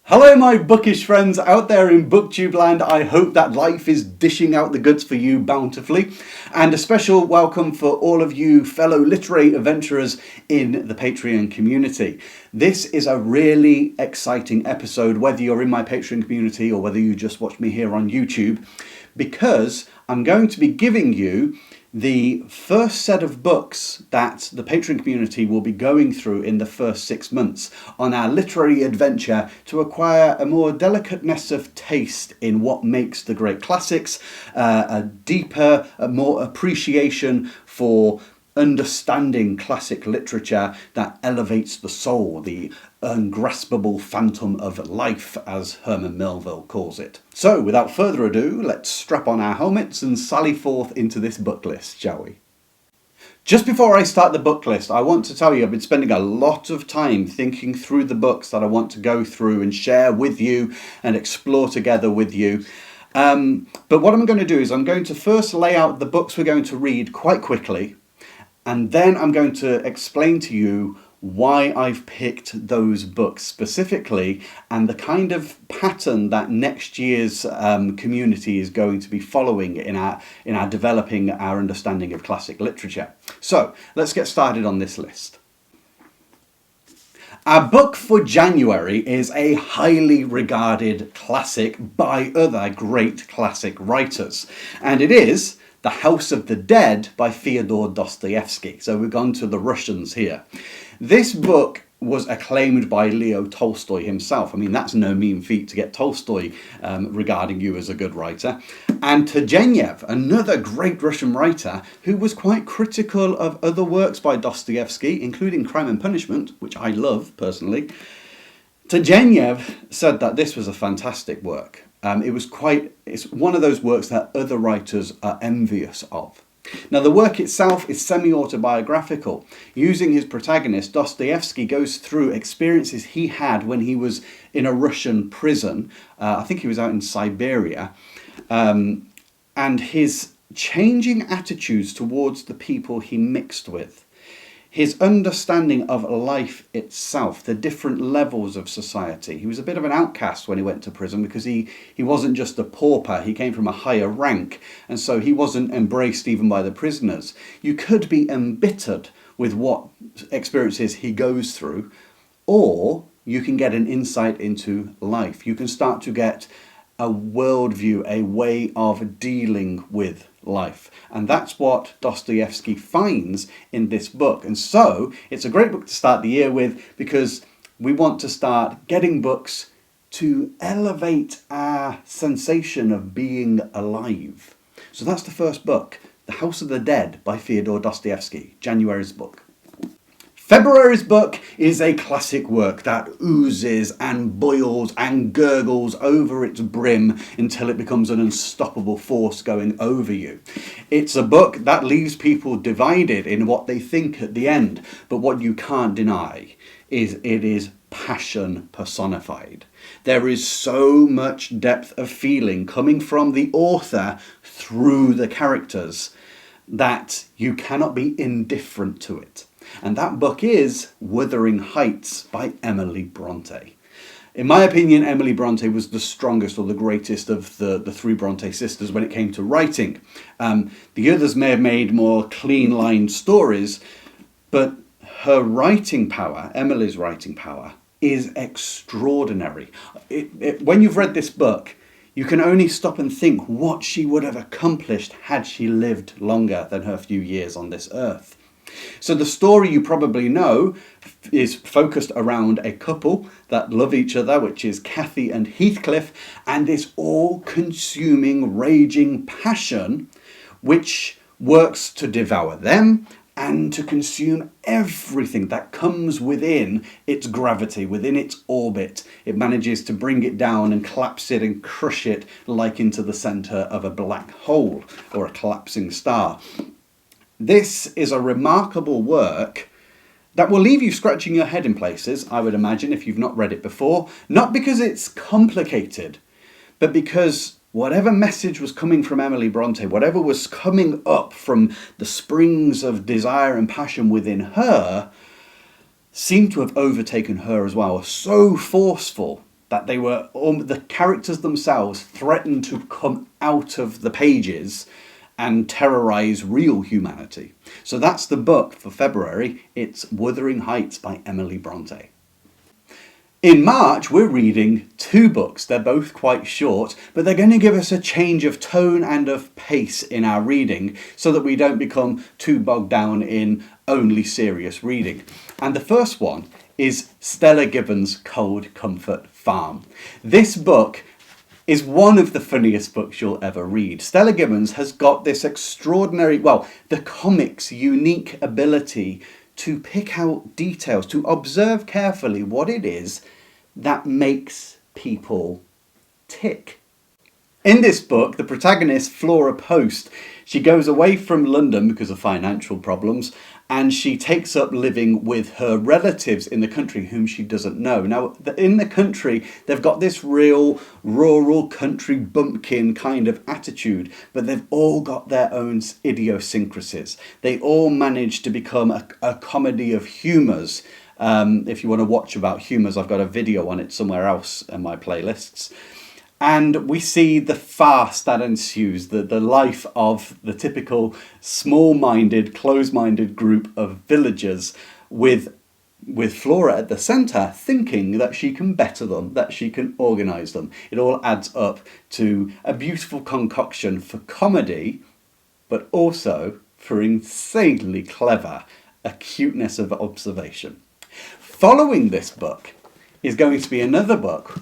Hello my bookish friends out there in booktube land. I hope that life is dishing out the goods for you bountifully, and a special welcome for all of you fellow literary adventurers in the Patreon community. This is a really exciting episode, whether you're in my Patreon community or whether you just watch me here on YouTube, because I'm going to be giving you the first set of books that the Patreon community will be going through in the first 6 months on our literary adventure to acquire a more delicateness of taste in what makes the great classics, a deeper, a more appreciation for understanding classic literature that elevates the soul, the ungraspable phantom of life, as Herman Melville calls it. So, without further ado, let's strap on our helmets and sally forth into this book list, shall we? Just before I start the book list, I want to tell you I've been spending a lot of time thinking through the books that I want to go through and share with you and explore together with you. But what I'm going to do is I'm going to first lay out the books we're going to read quite quickly, and then I'm going to explain to you why I've picked those books specifically and the kind of pattern that next year's community is going to be following in our developing our understanding of classic literature. So let's get started on this list. Our book for January is a highly regarded classic by other great classic writers, and it is The House of the Dead by Fyodor Dostoevsky. So we've gone to the Russians here. This book was acclaimed by Leo Tolstoy himself. I mean, that's no mean feat to get Tolstoy regarding you as a good writer. And Turgenev, another great Russian writer, who was quite critical of other works by Dostoevsky, including Crime and Punishment, which I love personally. Turgenev said that this was a fantastic work. It's one of those works that other writers are envious of. Now, the work itself is semi-autobiographical. Using his protagonist, Dostoevsky goes through experiences he had when he was in a Russian prison. I think he was out in Siberia. And his changing attitudes towards the people he mixed with. His understanding of life itself, the different levels of society. He was a bit of an outcast when he went to prison because he wasn't just a pauper, he came from a higher rank, and so he wasn't embraced even by the prisoners. You could be embittered with what experiences he goes through, or you can get an insight into life. You can start to get a worldview, a way of dealing with life. And that's what Dostoevsky finds in this book. And so it's a great book to start the year with, because we want to start getting books to elevate our sensation of being alive. So that's the first book, The House of the Dead by Fyodor Dostoevsky, January's book. February's book is a classic work that oozes and boils and gurgles over its brim until it becomes an unstoppable force going over you. It's a book that leaves people divided in what they think at the end, but what you can't deny is it is passion personified. There is so much depth of feeling coming from the author through the characters that you cannot be indifferent to it. And that book is Wuthering Heights by Emily Bronte. In my opinion, Emily Bronte was the strongest or the greatest of the three Bronte sisters when it came to writing. The others may have made more clean-lined stories, but her writing power, Emily's writing power, is extraordinary. When you've read this book, you can only stop and think what she would have accomplished had she lived longer than her few years on this earth. So the story, you probably know, is focused around a couple that love each other, which is Cathy and Heathcliff, and this all-consuming, raging passion which works to devour them and to consume everything that comes within its gravity, within its orbit. It manages to bring it down and collapse it and crush it like into the centre of a black hole or a collapsing star. This is a remarkable work that will leave you scratching your head in places, I would imagine, if you've not read it before. Not because it's complicated, but because whatever message was coming from Emily Bronte, whatever was coming up from the springs of desire and passion within her, seemed to have overtaken her as well. So forceful that they were the characters themselves threatened to come out of the pages and terrorize real humanity. So that's the book for February. It's Wuthering Heights by Emily Bronte. In March, we're reading two books. They're both quite short, but they're going to give us a change of tone and of pace in our reading so that we don't become too bogged down in only serious reading. And the first one is Stella Gibbons' Cold Comfort Farm. This book is one of the funniest books you'll ever read. Stella Gibbons has got this extraordinary, the comic's unique ability to pick out details, to observe carefully what it is that makes people tick. In this book, the protagonist, Flora Post, she goes away from London because of financial problems, and she takes up living with her relatives in the country whom she doesn't know. Now, in the country, they've got this real rural country bumpkin kind of attitude, but they've all got their own idiosyncrasies. They all manage to become a comedy of humours. If you want to watch about humours, I've got a video on it somewhere else in my playlists. And we see the farce that ensues, the life of the typical small-minded, close-minded group of villagers with Flora at the centre thinking that she can better them, that she can organise them. It all adds up to a beautiful concoction for comedy, but also for insanely clever acuteness of observation. Following this book is going to be another book,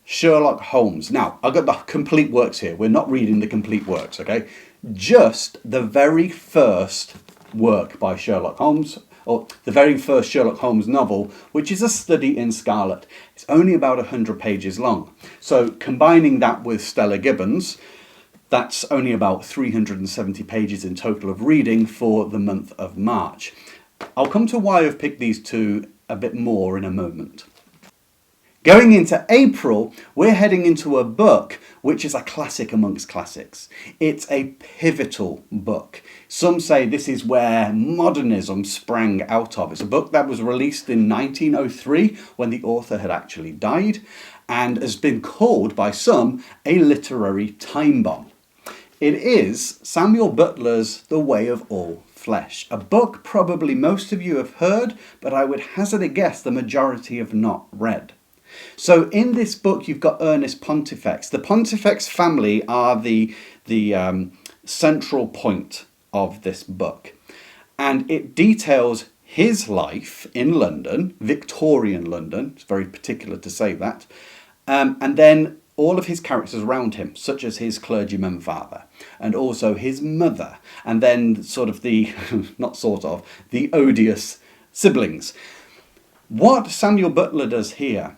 Sherlock Holmes. Now, I've got the complete works here. We're not reading the complete works, okay? Just the very first work by Sherlock Holmes, or the very first Sherlock Holmes novel, which is A Study in Scarlet. It's only about 100 pages long. So combining that with Stella Gibbons, that's only about 370 pages in total of reading for the month of March. I'll come to why I've picked these two a bit more in a moment. Going into April, we're heading into a book which is a classic amongst classics. It's a pivotal book. Some say this is where modernism sprang out of. It's a book that was released in 1903 when the author had actually died and has been called by some a literary time bomb. It is Samuel Butler's The Way of All Flesh, a book probably most of you have heard, but I would hazard a guess the majority have not read. So in this book, you've got Ernest Pontifex. The Pontifex family are the central point of this book. And it details his life in London, Victorian London. It's very particular to say that. And then all of his characters around him, such as his clergyman father, and also his mother, and then the odious siblings. What Samuel Butler does here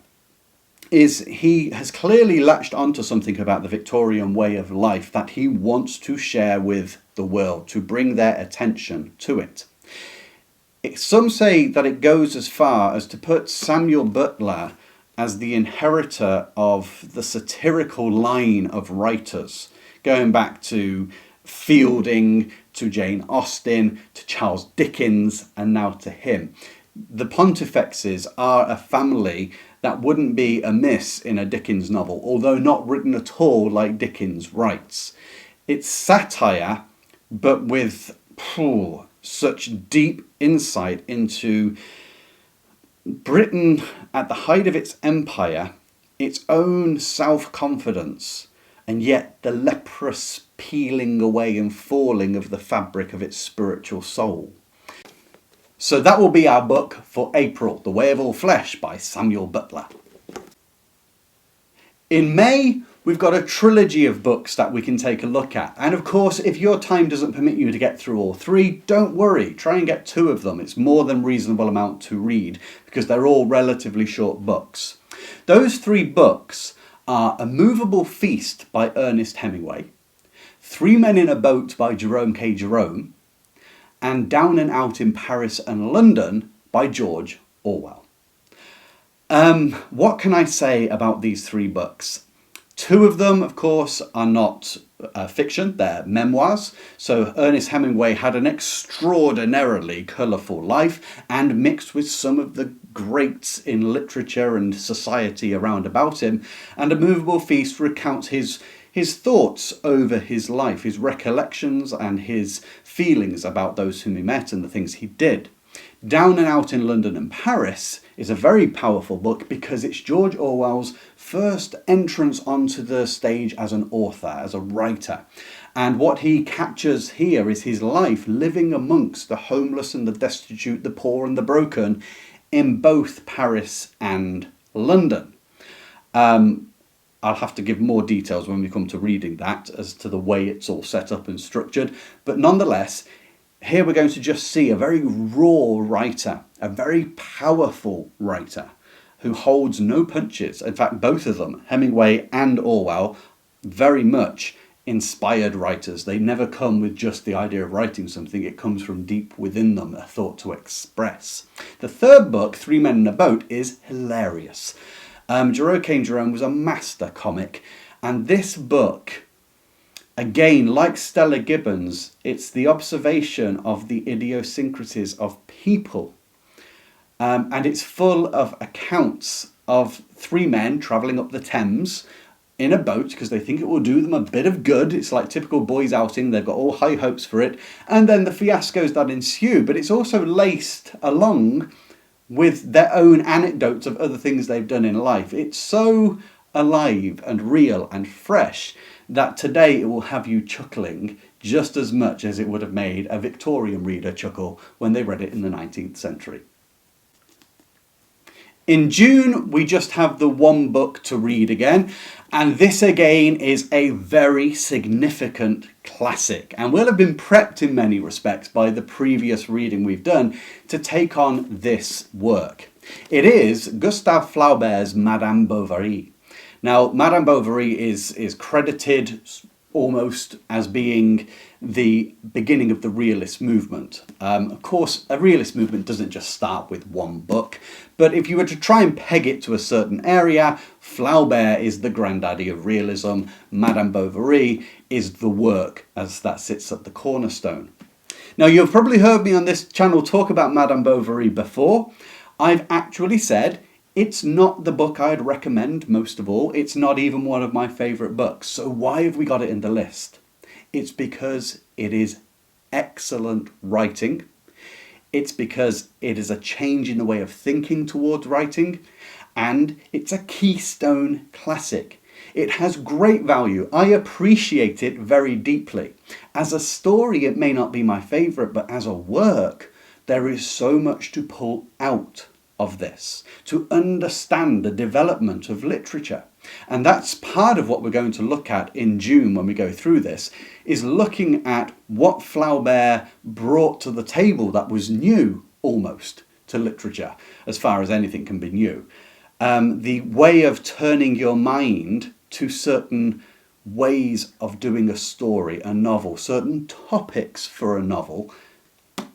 is he has clearly latched onto something about the Victorian way of life that he wants to share with the world, to bring their attention to it. Some say that it goes as far as to put Samuel Butler as the inheritor of the satirical line of writers, going back to Fielding, to Jane Austen, to Charles Dickens, and now to him. The Pontifexes are a family that wouldn't be amiss in a Dickens novel, although not written at all like Dickens writes. It's satire, but with such deep insight into Britain at the height of its empire, its own self-confidence, and yet the leprous peeling away and falling of the fabric of its spiritual soul. So that will be our book for April, The Way of All Flesh by Samuel Butler. In May, we've got a trilogy of books that we can take a look at. And of course, if your time doesn't permit you to get through all three, don't worry. Try and get 2 of them. It's more than reasonable amount to read because they're all relatively short books. Those 3 books are A Movable Feast by Ernest Hemingway, 3 Men in a Boat by Jerome K. Jerome, and Down and Out in Paris and London by George Orwell. What can I say about these 3 books? Two of them, of course, are not fiction, they're memoirs. So Ernest Hemingway had an extraordinarily colourful life, and mixed with some of the greats in literature and society around about him. And A Movable Feast recounts his thoughts over his life, his recollections and his feelings about those whom he met and the things he did. Down and Out in London and Paris is a very powerful book because it's George Orwell's first entrance onto the stage as an author, as a writer. And what he captures here is his life living amongst the homeless and the destitute, the poor and the broken in both Paris and London. I'll have to give more details when we come to reading that as to the way it's all set up and structured. But nonetheless, here we're going to just see a very raw writer, a very powerful writer who holds no punches. In fact, both of them, Hemingway and Orwell, very much inspired writers. They never come with just the idea of writing something. It comes from deep within them, a thought to express. The third book, Three Men in a Boat, is hilarious. Jerome Jerome was a master comic, and this book, again, like Stella Gibbons, it's the observation of the idiosyncrasies of people. And it's full of accounts of three men travelling up the Thames in a boat because they think it will do them a bit of good. It's like typical boys' outing. They've got all high hopes for it. And then the fiascos that ensue. But it's also laced along with their own anecdotes of other things they've done in life. It's so alive and real and fresh that today it will have you chuckling just as much as it would have made a Victorian reader chuckle when they read it in the 19th century. In June, we just have the one book to read again, and this again is a very significant classic, and we'll have been prepped in many respects by the previous reading we've done to take on this work. It is Gustave Flaubert's Madame Bovary. Now, Madame Bovary is credited almost as being the beginning of the realist movement. Of course, a realist movement doesn't just start with one book, but if you were to try and peg it to a certain area, Flaubert is the granddaddy of realism, Madame Bovary is the work as that sits at the cornerstone. Now, you've probably heard me on this channel talk about Madame Bovary before. I've actually said it's not the book I'd recommend most of all. It's not even one of my favourite books. So why have we got it in the list? It's because it is excellent writing. It's because it is a change in the way of thinking towards writing. And it's a keystone classic. It has great value. I appreciate it very deeply. As a story, it may not be my favourite, but as a work, there is so much to pull out of this, to understand the development of literature. And that's part of what we're going to look at in June when we go through this, is looking at what Flaubert brought to the table that was new, almost, to literature, as far as anything can be new. The way of turning your mind to certain ways of doing a story, a novel, certain topics for a novel.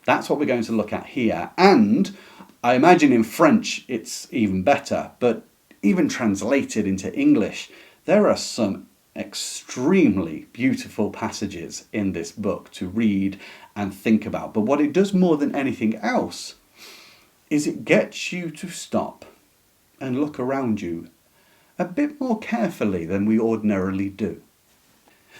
That's what we're going to look at here. And I imagine in French it's even better, but even translated into English, there are some extremely beautiful passages in this book to read and think about. But what it does more than anything else is it gets you to stop and look around you a bit more carefully than we ordinarily do.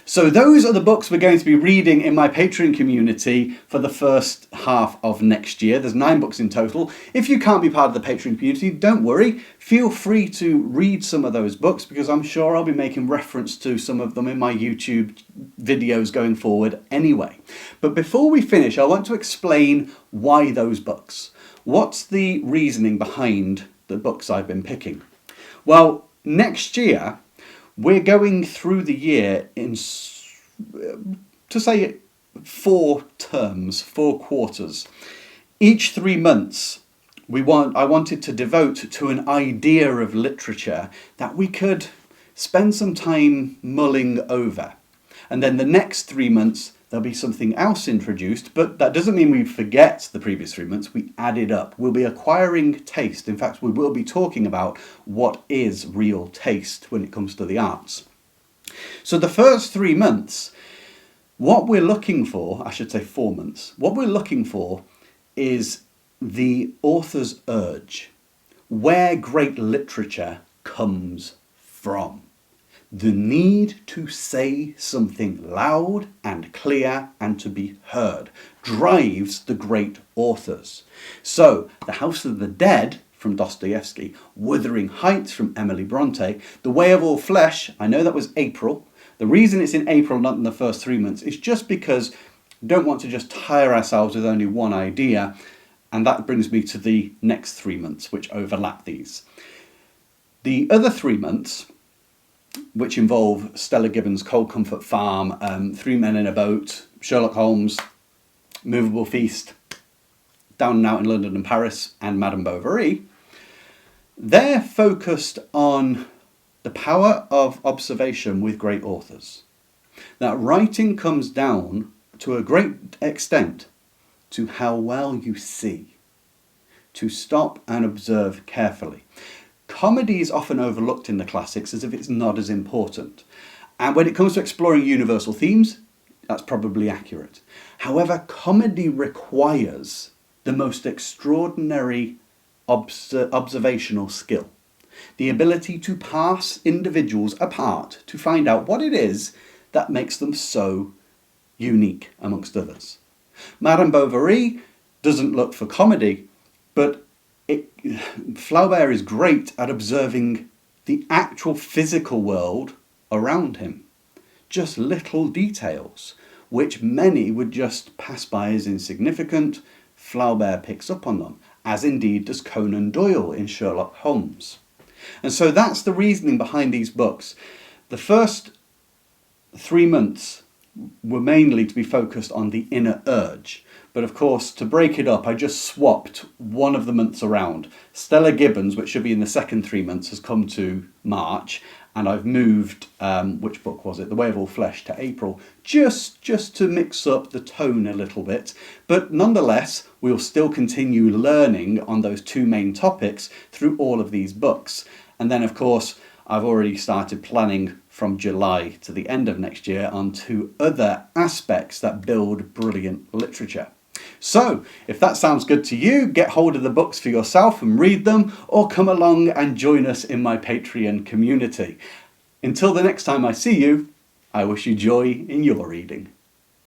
So those are the books we're going to be reading in my Patreon community for the first half of next year. There's 9 books in total. If you can't be part of the Patreon community, don't worry. Feel free to read some of those books because I'm sure I'll be making reference to some of them in my YouTube videos going forward anyway. But before we finish, I want to explain why those books. What's the reasoning behind the books I've been picking? Well, next year, we're going through the year in, to say, 4 terms, 4 quarters. Each 3 months, I wanted to devote to an idea of literature that we could spend some time mulling over. And then the next 3 months, there'll be something else introduced, but that doesn't mean we forget the previous 3 months, we add it up. We'll be acquiring taste. In fact, we will be talking about what is real taste when it comes to the arts. So the first 3 months, what we're looking for, I should say 4 months, what we're looking for is the author's urge, where great literature comes from. The need to say something loud and clear and to be heard drives the great authors. So, The House of the Dead from Dostoevsky, Wuthering Heights from Emily Bronte, The Way of All Flesh, I know that was April. The reason it's in April, not in the first 3 months, is just because we don't want to just tire ourselves with only one idea. And that brings me to the next 3 months, which overlap these. The other 3 months, which involve Stella Gibbons' Cold Comfort Farm, Three Men in a Boat, Sherlock Holmes, Movable Feast, Down and Out in London and Paris, and Madame Bovary, they're focused on the power of observation with great authors. That writing comes down to a great extent to how well you see, to stop and observe carefully. Comedy is often overlooked in the classics as if it's not as important. And when it comes to exploring universal themes, that's probably accurate. However, comedy requires the most extraordinary observational skill. The ability to parse individuals apart to find out what it is that makes them so unique amongst others. Madame Bovary doesn't look for comedy, but Flaubert is great at observing the actual physical world around him. Just little details, which many would just pass by as insignificant. Flaubert picks up on them, as indeed does Conan Doyle in Sherlock Holmes. And so that's the reasoning behind these books. The first 3 months were mainly to be focused on the inner urge. But of course, to break it up, I just swapped one of the months around. Stella Gibbons, which should be in the second 3 months, has come to March, and I've moved, which book was it? The Way of All Flesh to April, just to mix up the tone a little bit. But nonetheless, we'll still continue learning on those 2 main topics through all of these books. And then, of course, I've already started planning from July to the end of next year on 2 other aspects that build brilliant literature. So, if that sounds good to you, get hold of the books for yourself and read them, or come along and join us in my Patreon community. Until the next time I see you, I wish you joy in your reading.